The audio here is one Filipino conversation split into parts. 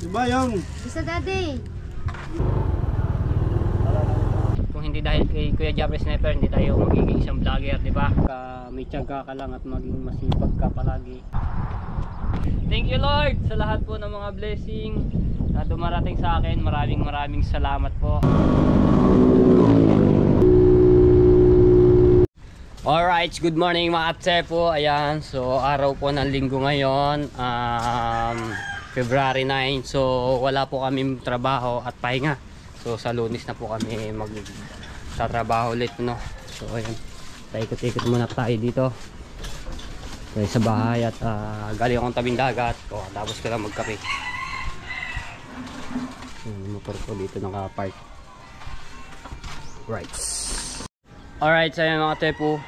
Diba yung? Isa daddy. Kung hindi dahil kay Kuya Jabber Sniper, hindi tayo magiging isang vlogger, di ba? May tiyaga ka lang at maging masipag ka palagi. Thank you Lord sa lahat po ng mga blessing na dumarating sa akin. Maraming salamat po. Alright, good morning mga atsepo. Ayan, so araw po ng linggo ngayon, February 9. So wala po kami trabaho at pahinga. So sa Lunes na po kami magtatrabaho ulit, no? So ayan, paikot-ikot muna tayo dito tayo sa bahay at galing akong tabing dagat. O, tapos ko lang magkape. Yung motor ko dito nakapark. Right. Alright, so ayan mga tepo,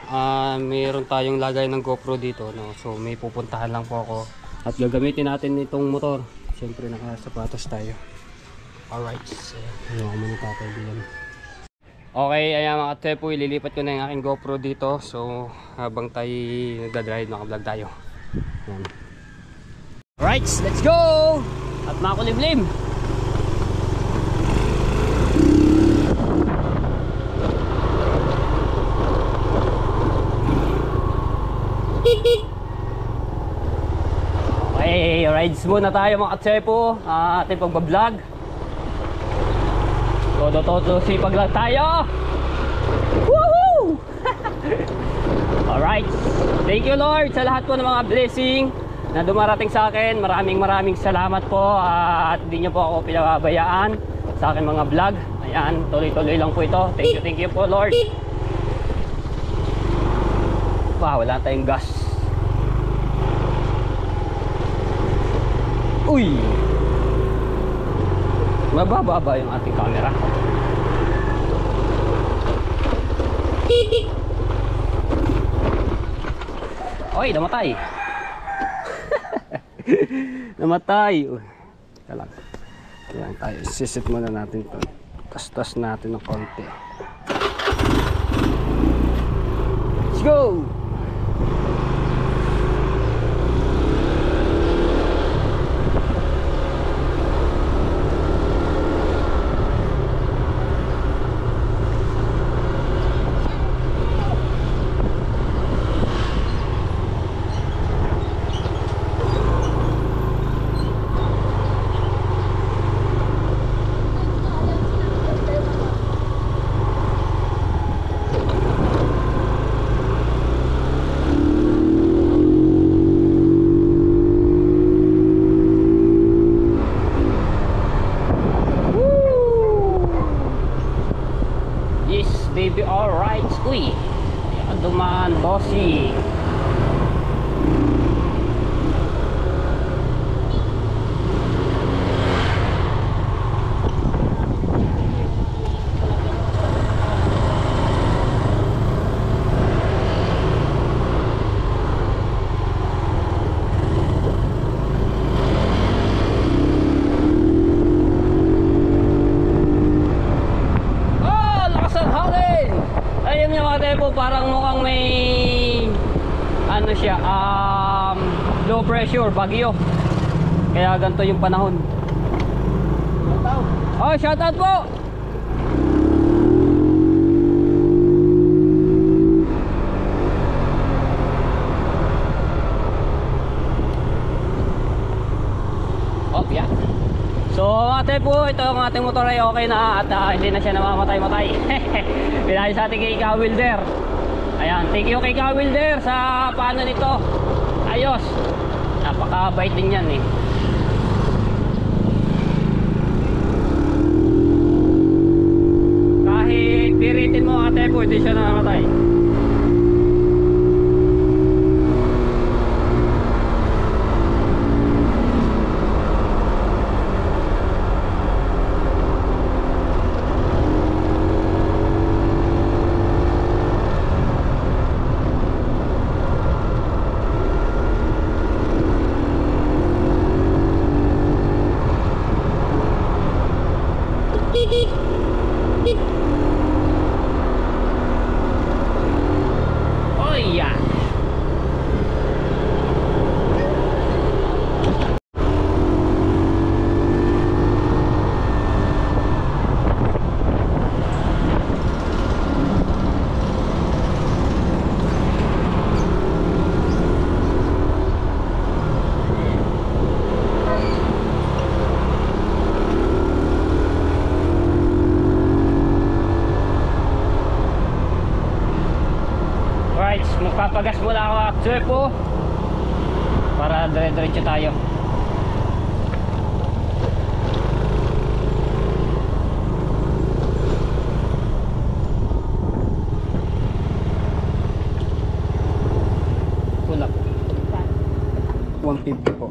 mayroon tayong lagay ng GoPro dito, no? So may pupuntahan lang po ako at gagamitin natin itong motor. Siyempre nakasapatos tayo. Alright, so ano ako muna tatay. Okay, ayan mga tepo, ililipat ko na yung aking GoPro dito. So habang tayo nagdadrive, naka-vlog tayo. Ayan. Alright, let's go! At makulimlim! Okay, rides muna tayo mga katsepo. Ating pagbablog. Todo sipag lang tayo. Woohoo! Alright, thank you Lord sa lahat po ng mga blessing na dumarating sa akin. Maraming salamat po. At hindi nyo po ako pinababayaan sa akin mga vlog. Ayan, tuloy lang po ito. Thank you po Lord. Wala tayong gas. Uy, mababa ba yung ating camera? Oy, namatay. Namatay. Teka lang. Ayan tayo, sisit muna natin ito. Tas natin ng konti. Let's go! Baby, alright, uy, ayan, dumaan, bossy. Parang mukhang may ano siya, low pressure, bagyo, kaya ganito yung panahon. Oh, shout out po. Oh yeah. So ate po, ito ang ating motor ay okay na at hindi na siya namamatay-matay. Pinayos sa ating kay Ika Wilder. Ayan, thank you kay Ika Wilder sa paano nito. Ayos. Napakabait din yan eh. Kahit piritin mo ate po, hindi siya namamatay. Cepo para dire-diretso tayo. Wala po. 150 po.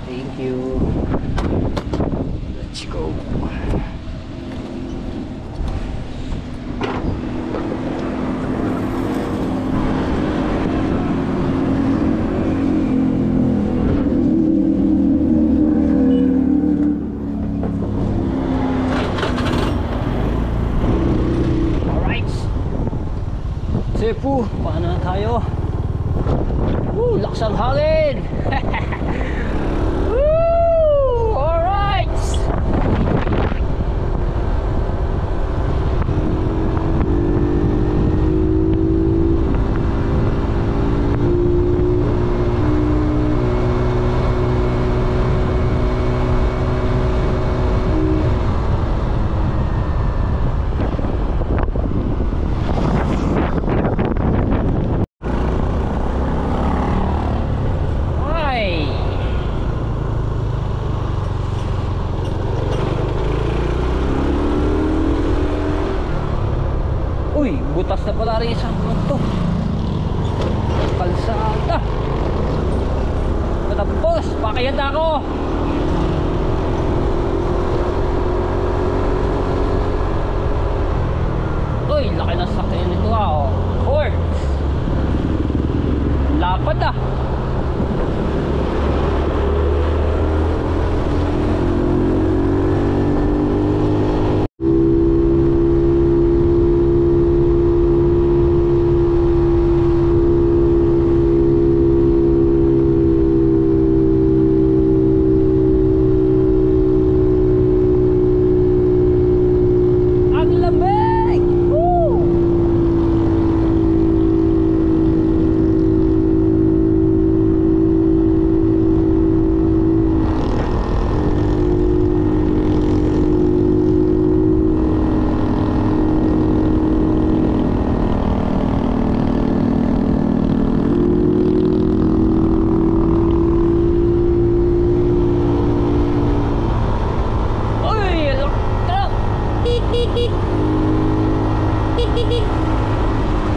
Thank you. Let's go. Alright. Cebu, paano na tayo? Lakas ang hangin. Alright. Uy, butas na pala rin isang to. Kalsada. Tapos, pakayad ako. Uy, laki ng sakyan nito ah. Ford. Lapad ah.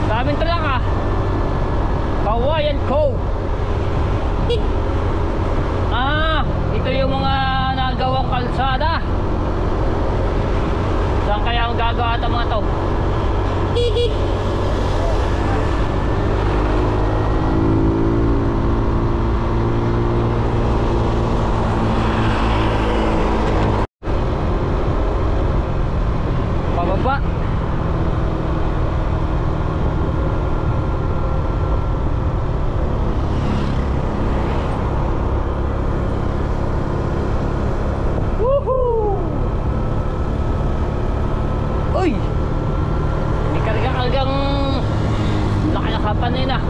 Daming truck ah. Kawayan Cove. Ito yung mga nagawang kalsada. Saan kaya ang gagawa ito mga to? Pababa. Uy! May kargang laki na kapanin ah.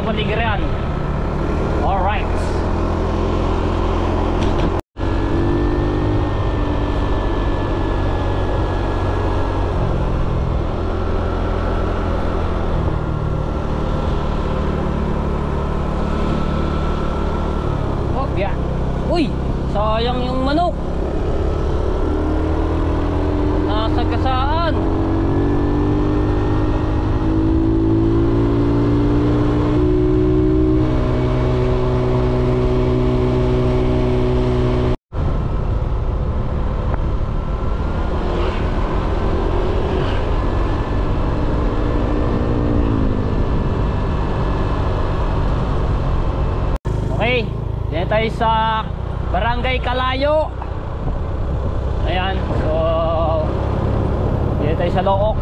kapaligiran. Alright. Oh, yeah. Uy, sayang yung manok. Nasa gasaan. Okay, dito tayo sa Barangay Kalayo. Ayan, so dito tayo sa Look.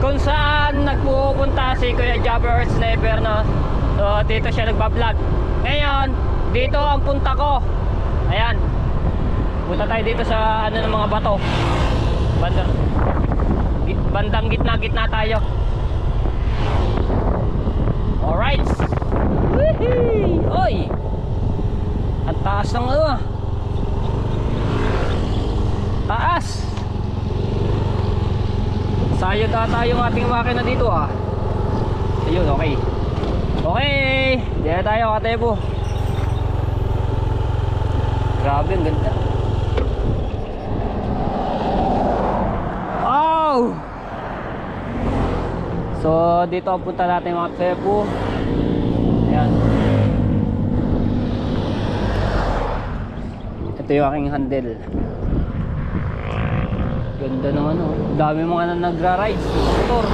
Kung saan nagpupunta si Kuya Jabber Sniper, no? So dito siya nagbablog. Ngayon, dito ang punta ko. Ayan. Punta tayo dito sa ano ng mga bato. Bandang gitna tayo. Alright. Woohoo! Oy! Ang taas ng ano ah. Taas! Sayod ata yung ating makina dito ah. Ayun, okay. Okay, diyan tayo Katepo. Grabe, ang ganda. Oh! So, dito ang punta natin mga Katepo. Ayan. Ito yung aking handle. Ganda naman oh. Dami mga nagra-ride sa motor.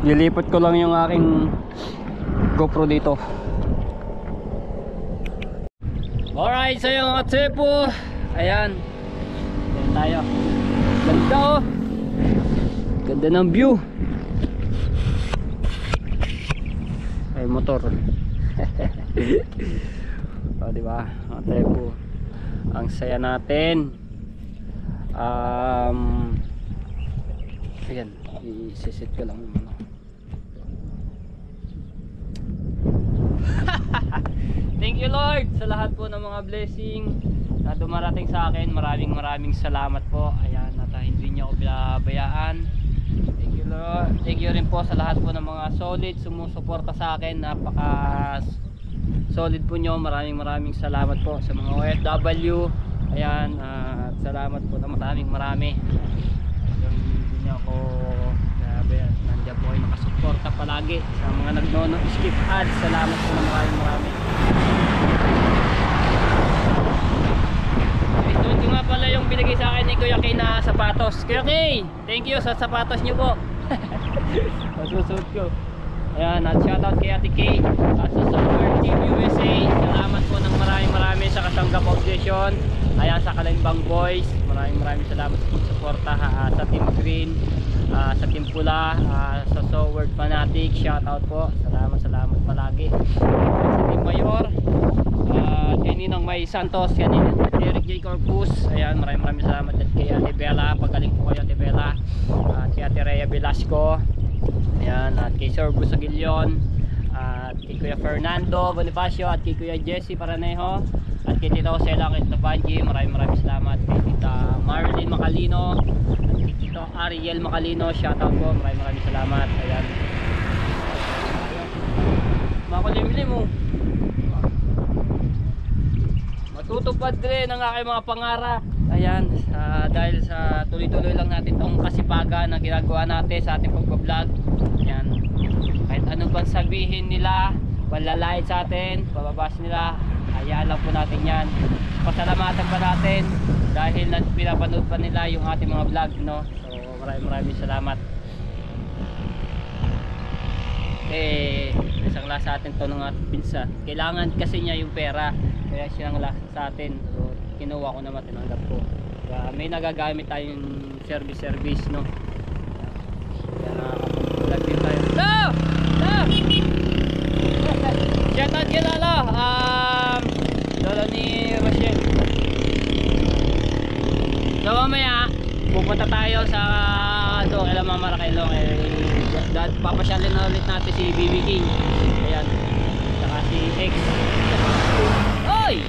Lilipat ko lang yung aking GoPro dito. Alright, so yung mga Katepo. Ayan. Ayan tayo. Ganda oh. Ganda ng view. Ay motor. O diba, mga Katepo, ang saya natin. Ayan, i-set ko lang ano. Thank you Lord sa lahat po ng mga blessing na dumarating sa akin. Maraming salamat po. Ayan, at hindi niyo ako pinabayaan. Thank you Lord. Thank you rin po sa lahat po ng mga solid sumusuporta sa akin. Napaka solid po nyo. Maraming salamat po sa mga OFW. Ayan, at salamat po na marami. Yung hindi nyo ako grabe, nandiyan po kayo nakasuporta palagi sa mga skip ads. Salamat po na marami. Ito nga pala yung binigay sa akin ni Kuya Kay na sapatos. Kuya Kay, thank you sa sapatos nyo po. Masusuot ko. Ayan, at shoutout kay Ate Kay at sa Super Team USA. Salamat po ng marami sa katanggap audition. Ayan, sa Kalimbang Boys, maraming salamat sa suporta sa Team Green, sa Team Pula, sa Soward Fanatic, shoutout po. Salamat palagi. Sa Team Mayor, kay Ninang May Santos, kay Eric J. Corpus. Ayan, maraming salamat. At kay Ate Bella, pagaling po kayo Ate Bella. At kay Ate Rhea Velasco. Ayan, at kay Sir Busagilion, at kay Kuya Fernando Bonifacio, at kay Kuya Jesse Paranejo, at kay Tita Osela, kay Tita Banji. Maraming salamat. Kay Tita Marilyn Macalino, at kay Tito Ariel Macalino, shoutout po. Maraming salamat. Ayan, makulimlim mo. Matutupad rin ang aking mga pangarap. Ayan, dahil sa tuloy-tuloy lang natin tong kasipagan na ginagawa natin sa ating pagbablog. Kahit ano bang sabihin nila, panlalait sa atin, pababas nila, hayaan lang po natin yan. Pasalamatan pa natin dahil pinapanood pa nila yung ating mga vlog, no? So maraming salamat. Isang lasa sa atin to ng ating pinsan. Kailangan kasi niya yung pera, kaya siyang lasa sa atin. So kinuha ko naman, tinanggap ko. Kaya may nagagamit tayong service, no? Kaya nakakapag-vlog din tayo. No! No! Shoutout kay Lolo! Lolo ni Rochelle. So mamaya pupunta tayo sa kay Mama Raquel, papasyalin na ulit natin si BB King. Ayan, saka si X. Oy!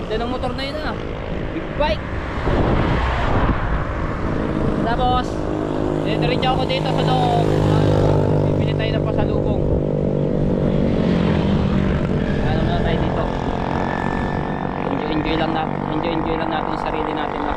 Ganda ng motor na yun, big bike. Tapos diretso ako dito sa loob. Bibili tayo ng pasalubong. Ano na tayo dito, enjoy lang natin yung sarili natin, no?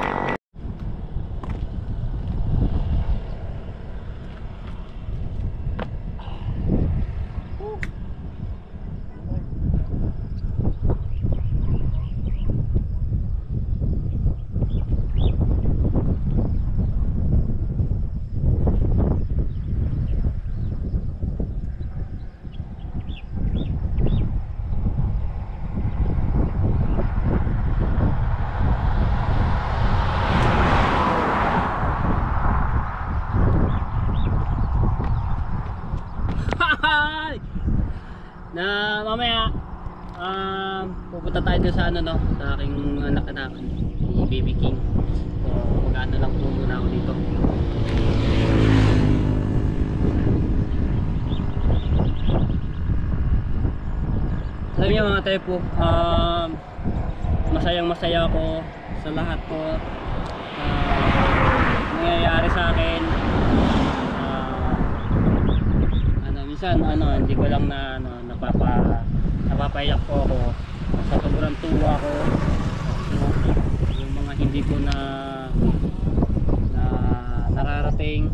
Na mamaya pupunta tayo doon sa ano, no, sa aking anak-anak ni BB King. So mag-ano lang po muna ako dito. Alam niyo mga tepo, masaya ako sa lahat po nangyayari sa akin. Minsan hindi ko lang na napapayak po ako sa sobrang tuwa ko, yung mga hindi ko na nararating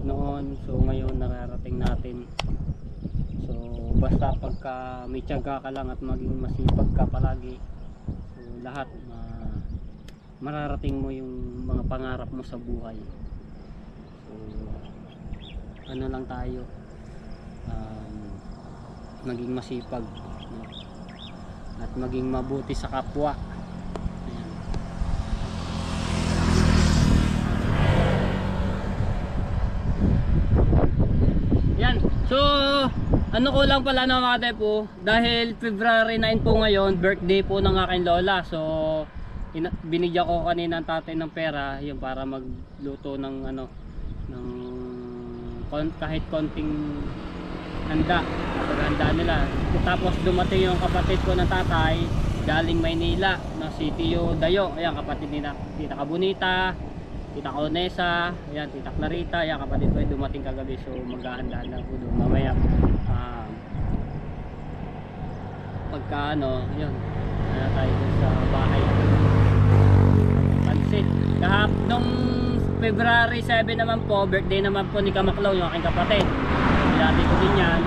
noon, so ngayon nararating natin. So basta pagka may tiyaga ka lang at maging masipag ka palagi, so lahat mararating mo yung mga pangarap mo sa buhay. So ano lang tayo, maging masipag, no? At maging mabuti sa kapwa. Ayan. Yan. So ano ko lang pala na mga tepo, dahil February 9 po ngayon, birthday po ng aking lola. So binigyan ko kanina ng tatay ng pera, yung para magluto ng ano, ng kahit konting handa, paghanda nila. Tapos dumating yung kapatid ko ng tatay galing Maynila, no, si Tio Dayo. Ayan, kapatid nila Tita Kabunita, Tita Conesa, ayan, Tita Clarita. Ayan, kapatid ko dumating kagabi. So maghahanda na po doon mamaya. Pagka ano, yun, tayo sa bahay pansit. Nung February 7 naman po, birthday naman po ni Kamaklaw, yung aking kapatid. Dati ko din yan,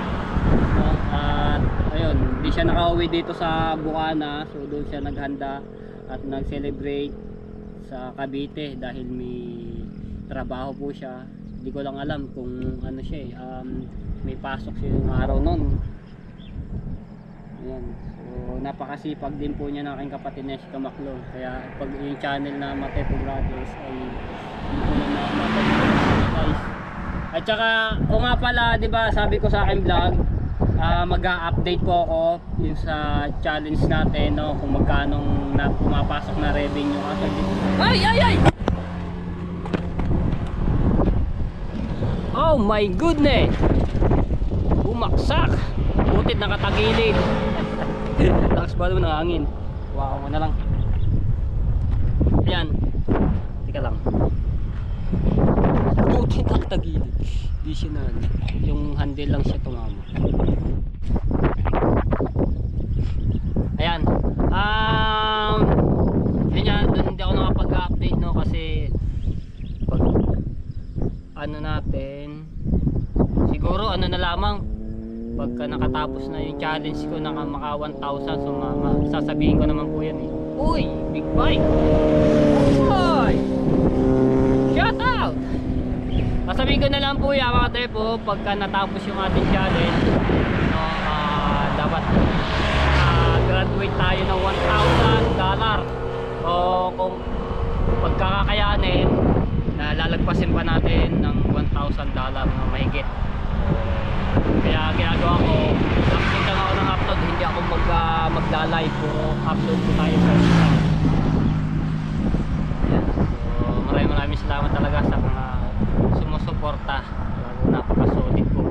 no? At ayun, hindi siya nakauwi dito sa Bukana. So doon siya naghanda at nag-celebrate sa Cavite dahil may trabaho po siya. Hindi ko lang alam kung ano siya, may pasok siya yung araw nun. Ayan. So napakasipag din po niya ng aking kapatid na si Kamaklaw. Kaya pag yung channel na Matepo Brothers ay guys. At saka o nga pala, di ba, sabi ko sa aking vlog, mag-a-update po ako yung sa challenge natin, no, kung magkano na pumapasok na revenue. Ay! Oh my goodness, bumaksak, butit nakatagilid. Lakas ba naman ng hangin, wow mo na lang. Ayan, tika lang, butit nakatagilid. Di siya na, yung handle lang siya tumama. Ayan, yun, doon hindi ako nakapag-update, no, kasi pag ano natin, ano na lamang, pagka nakatapos na yung challenge ko na maka 1,000, so sasabihin ko naman po yan eh. Uy, big bike! Uy! Shout out! Sasabihin ko na lang po yan mga trepo, pagka natapos yung ating challenge, no, dapat graduate tayo ng $1,000. O kung pagkakakayanin, lalagpasin pa natin ng $1,000 na mahigit. Kaya ginagawa ko, nakikita ako ng upload, hindi ako magla-live po, upload po tayo sa YouTube. So maraming salamat talaga sa mga sumusuporta, napaka-solid po.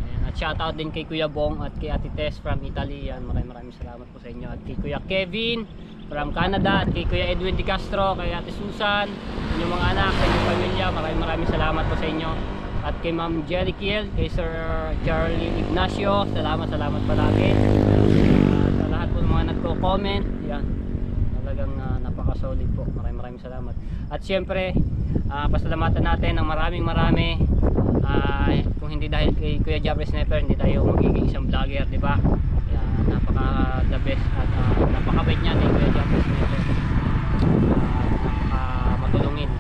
Ayan, at shoutout din kay Kuya Bong at kay Ate Tess from Italy. Yan, maraming salamat po sa inyo. At kay Kuya Kevin from Canada, at kay Kuya Edwin Di Castro, kay Ate Susan, inyong mga anak, sa inyong pamilya, maraming salamat po sa inyo. At kay Ma'am Jerry Kiel, kay Sir Charlie Ignacio, salamat palagi. Sa lahat po ng mga nagko-comment, yan, talagang napaka-solid po. Maraming salamat. At siyempre, pasalamatan natin ng marami, kung hindi dahil kay Kuya Jeffrey Sniper, hindi tayo magiging isang vlogger, di ba? Kaya napaka the best at napakabait niya ni Kuya Jeffrey Sniper. Napaka matulungin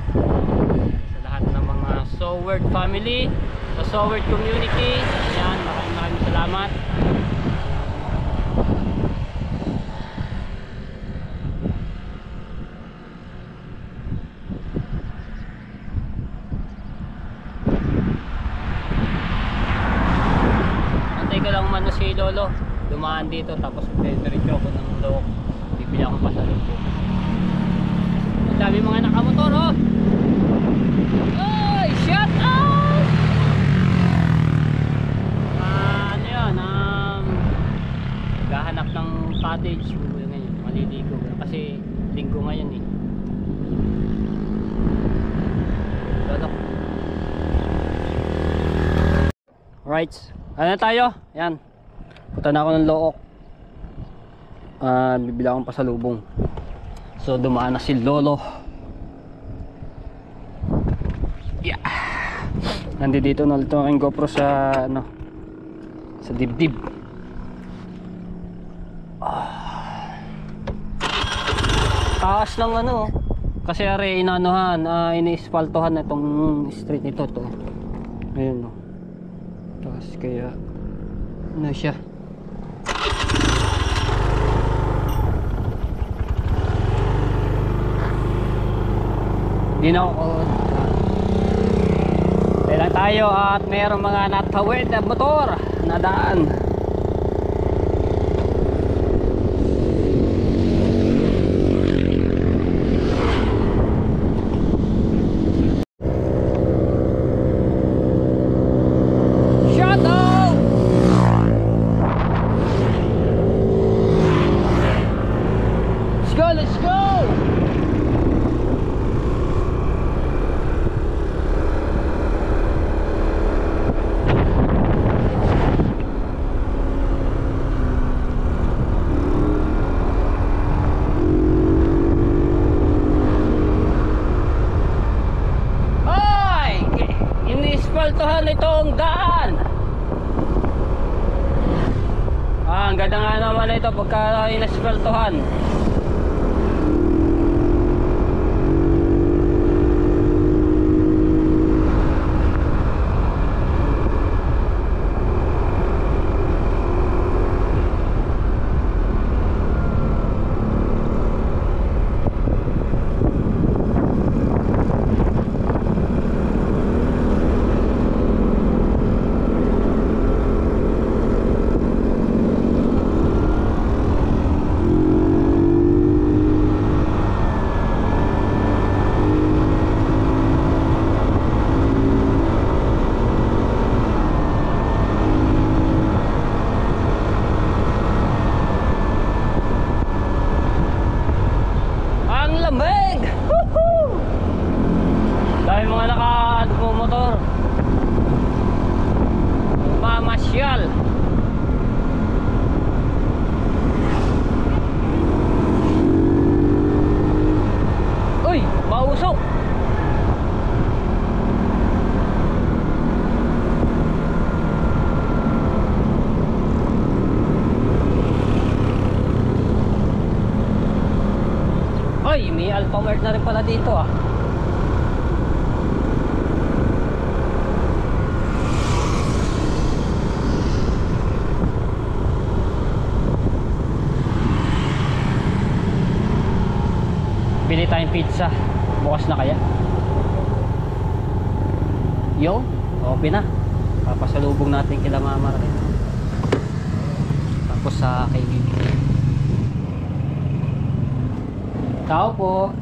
sa lahat ng mga Soward family, sa Soward community. Ayan, maraming salamat. Antay ko lang mano si Lolo dumaan dito, tapos diretso ako ng Looc, bibili akong pasalubong. Ang dami mga nakamotor, oh. Oy, shout out! Ano yun, gahanap ng cottage ngayon, maliligo kasi linggo ngayon eh. Alright, ano tayo? Yan, punta na ako ng Looc. Bibili akong pasalubong. So dumaan na si Lolo. Yeah. Nandito na ulit ang GoPro sa sa dibdib. Taas lang kasi are inanuhan, iniispaltohan itong street ito to. Ayun no. Taas kaya siya. Di na ako lang tayo at mayroong mga natawid na motor na daan. Shut up! Let's go! Inispaltohan itong daan. Ang ganda nga naman ito pagka inispaltohan. Alphamart na rin pala dito ah. Bili tayong pizza. Bukas na kaya? Yo, open na. Papasalubong natin kila Mama rin. Tapos sa kay Bibi. Tao po.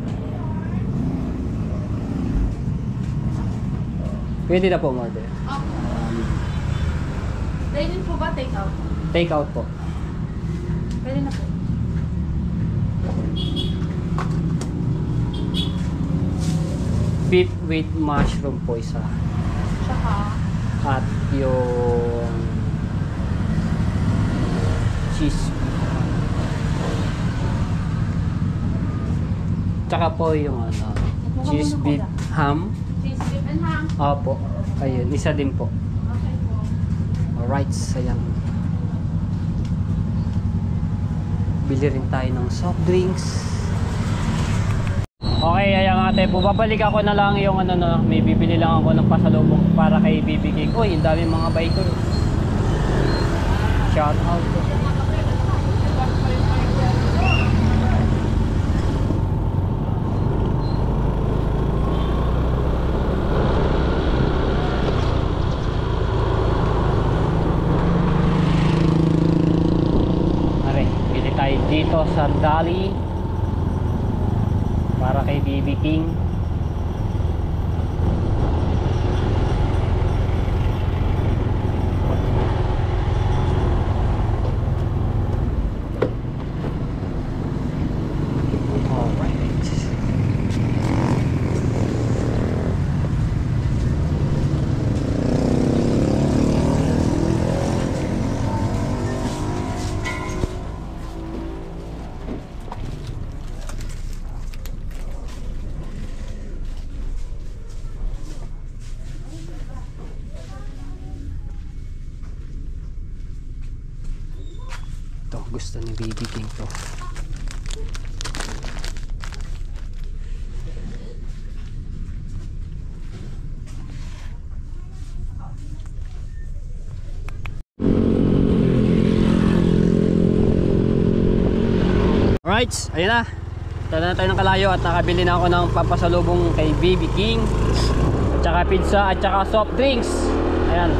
Pwede na po order. Dine-in po ba? Take out? Take out po. Pwede na po. Beef with mushroom po isa. Tsaka, At yung cheese. Tsaka po yung ano, cheese beef ham. cheese beef and ham. Opo. Ayun, isa din po. Okay po. Alright, sayang. Bili rin tayo ng soft drinks. Okay, ayan ate po. Babalik ako na lang yung ano na, may bibili lang ako ng pasalubong para kay BB King. Uy, ang daming mga biker. Shout out po. Are, bili tayo dito sa Dali para kay BB King. Ito, gusto ni BB King to. Alright, ayun na. Tala na tayo ng Kalayo at nakabili na ako ng papasalubong kay BB King. At saka pizza at saka soft drinks. Ayan.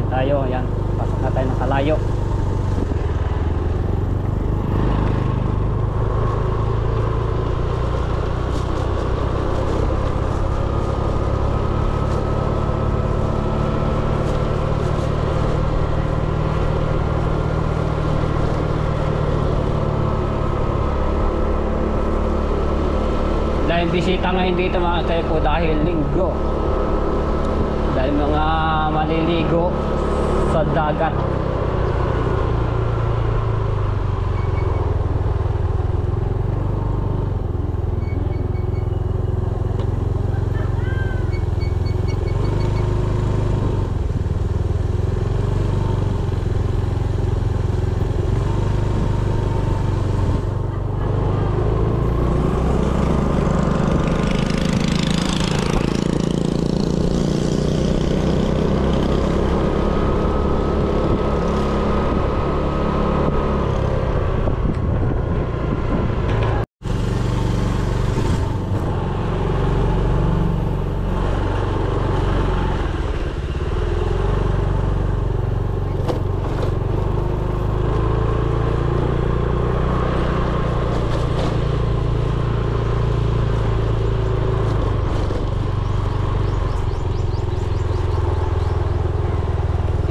Tayo, ayan, pasok na tayo ng Kalayo. Dahil bisita ngayon dito mga tepo dahil linggo. Dahil mga maliligo sa dagat.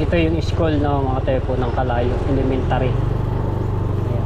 Ito yung school ng mga tepo ng Kalayo Elementary. Ayan.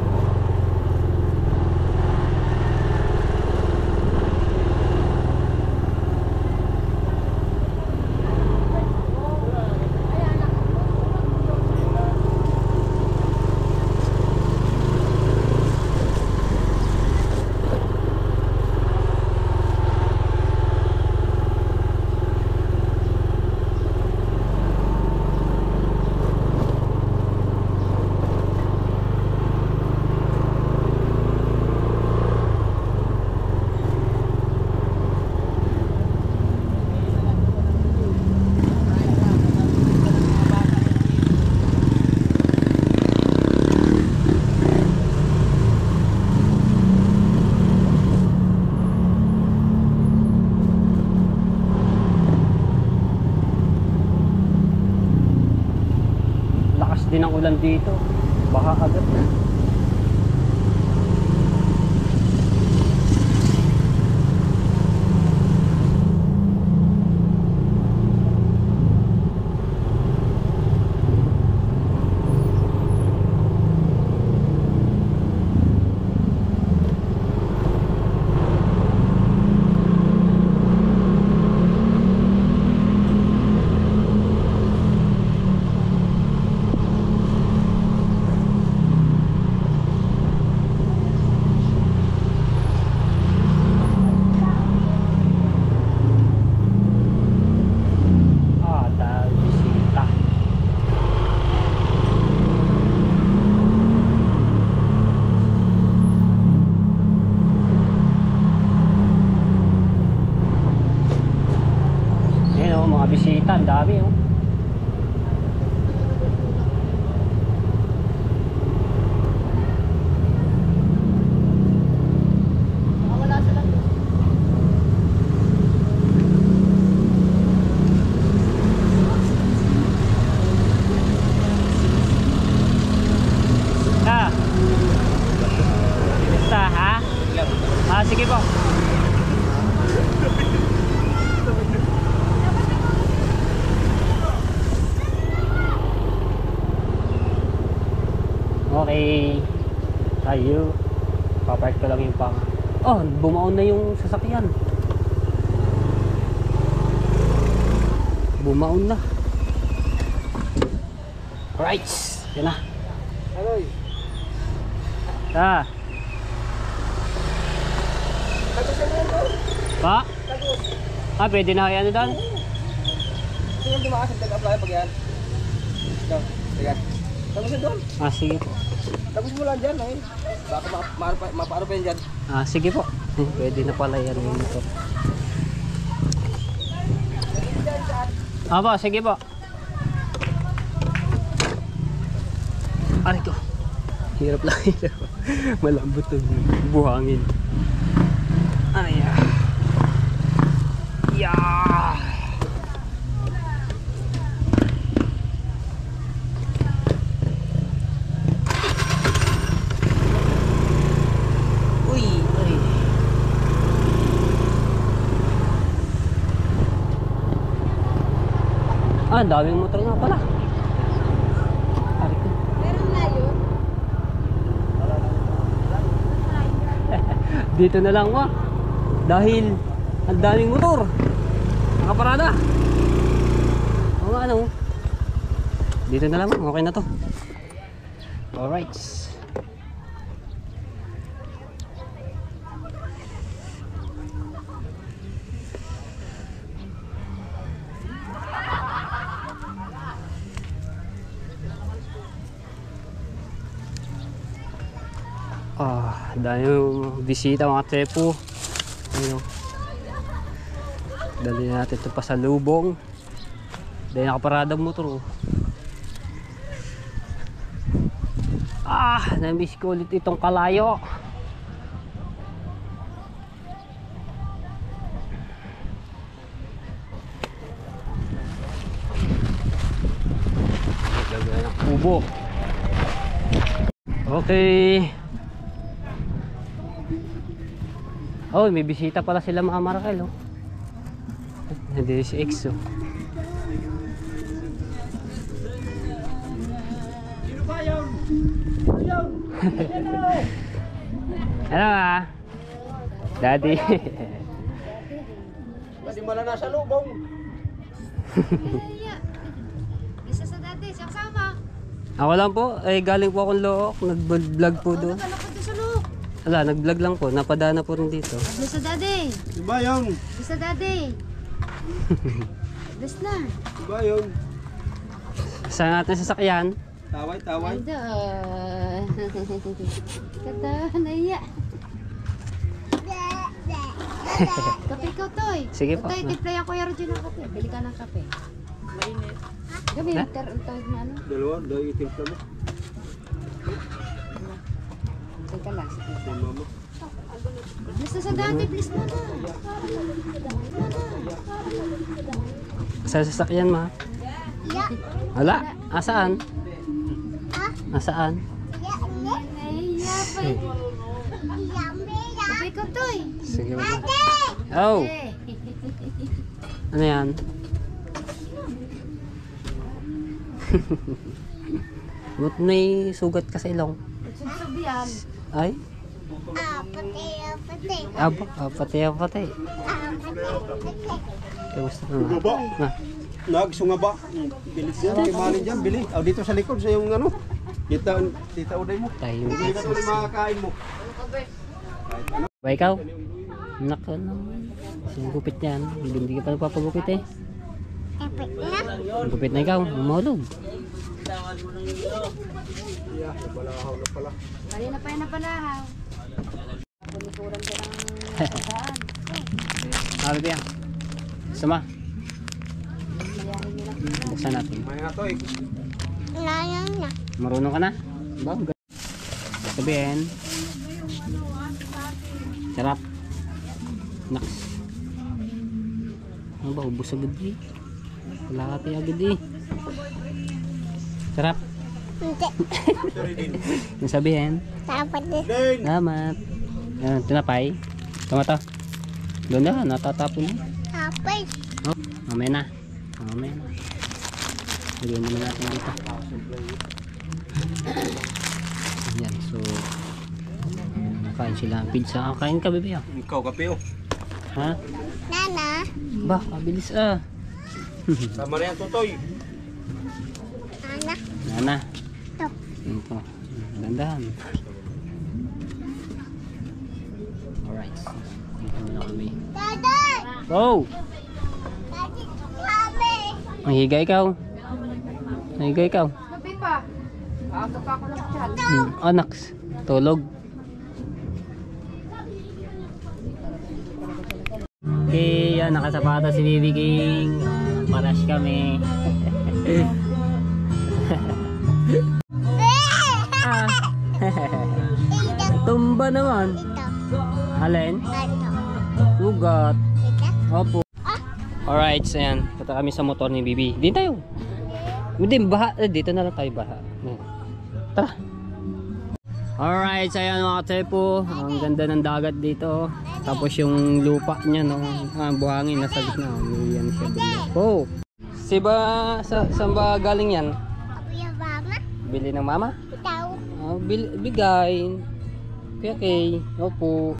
Din ang ulan dito, baka agad na. Bisita, ang dami oh. Wala sila. Basta ha? Sige po. Okay, tayo. Papark ko lang yung pang. Oh, bumaon na yung sasakyan. Bumaon na. Alright, yan na. Aloy. Ah. Pa? Ah, pwede na kaya ano doon? Ito yung dumakas ang tag-apply pag yan. Ito, sige. Tapos yun doon. Ah, sige po. Tapos mo lang dyan eh. Baka mapaano pa yan dyan. Ah, sige po. Pwede na pala yan yung ito. Ah po, sige po. Aray ko. Hirap lang. Malambot yung buhangin. Ano yan? Yeah! Uy! Uy! Ah, daming motor nga pala. Aray ko. Meron na yun. Dito na lang wa. Dahil ang daming motor. Nakaparada. O ano. Dito na lang. Okay na to. Alright. Dahil yung bisita mga trepo. Ayun. Dali natin ito pa sa lubong. Dahil nakaparadang motor. Na-miss ko ulit itong Kalayo. Gagawin ng kubo. Okay. Oh, may bisita pala sila mga Markel, oh. Nandito si Exo. Ano ah? Daddy. Pwede mo lang nasa lubong. Isa sa dati, siyang sama. Ako lang po, galing po akong Look, nag-vlog po doon. Ano ka doon sa loob? Wala, nag-vlog lang po, napadana po rin dito. Doon sa dati. Diba yung? Doon sa dati. Doon na. Diba yung? Saan natin sasakyan? Taway, taway. Doon. Kata, naiya. Kape ikaw, Toy. Sige po. Toy, tiplayan ko yung Roger ng kape. Bili ka ng kape. Mainit. Gabi, tawag na ano? Dalawa, dahil itimpla mo. Teka lang, sige. Kay mama. Basta sa dati, please mo na. Sa sasakyan ma? Wala, asaan? Asaan? Naiya pa eh. Kape ikaw, Toy. Sige ba? Oh! Eh. Ano yan? Ba't may sugat ka sa ilong? Sugsug yan. Ay? Pati. Kamusta ka na? Baba. Ah, Nagsunga ba? Bilis yan. Kay Malin dyan, bili. Oh, dito sa likod sa yung ano. Tita uday mo. tayo. Hindi ka tuloy makakain mo. Ba ikaw? Nako naman. Ang gupit niyan. Hindi ka pa nagpapagupit eh. Ang gupit na ikaw. Umulog. Yeah, balahaw na pala. Kanina pa yan na pala, ha? Punikuran ka ng saan. Sabi ba yan? Sama. Mayahin nyo lang. Buksan natin. May nga to eh. Marunong ka na? Ba? Sabihin. Sarap. Naks. Ano ba? Ubus agad eh. Wala ka tayo agad eh. Sarap. Yung sabihin. Din! Salamat. Yan, tinapay. Tama to. Doon na, natatapon na. Oh, mamaya na. Mamaya na. Lagyan naman natin dito. Yan, so kain sila ng pizza. Kain ka, bebe. Ikaw kape oh. Ha? Ba, mabilis ah. Tama na yan, Totoy. Nana. Ito. Gandahan. Alright. Dito muna kami. Oh! Mahiga ikaw. Mahiga ikaw. Kape pa. Aaga pa ako ng chat. Anaks. Tulog. Okay, yan. Nakasapata si BB King. Parash kami. Ah. Tumba naman. Alin? Ugat. Opo. Alright, so yan. Punta kami sa motor ni Bibi. Dito tayo. Hindi, baha. Dito na lang tayo baha. Tara. Alright, so yan mga tepo. Ang ganda ng dagat dito. Tapos yung lupa niya, no? Buhangin, nasa gitna. Yan siya dito. Oh! Si ba, saan ba galing yan? Bili ng mama? Bigay. Okay. Opo.